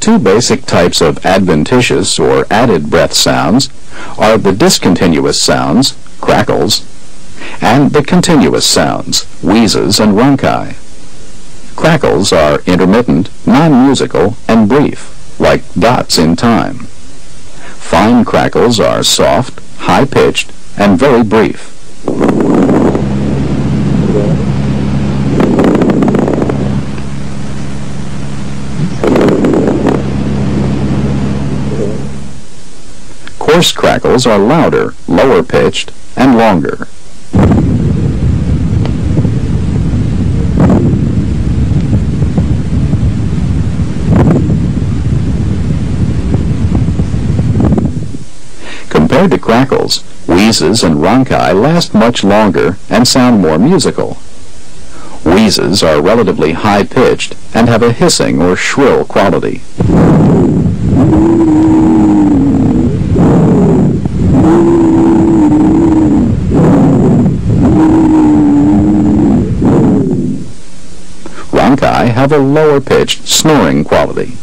two basic types of adventitious or added breath sounds are the discontinuous sounds, crackles, and the continuous sounds, wheezes and rhonchi. Crackles are intermittent, non-musical, and brief, like dots in time. Fine crackles are soft, high-pitched, and very brief. Coarse crackles are louder, lower-pitched, and longer. Compared to crackles, wheezes and rhonchi last much longer and sound more musical. Wheezes are relatively high-pitched and have a hissing or shrill quality. Rhonchi have a lower-pitched, snoring quality.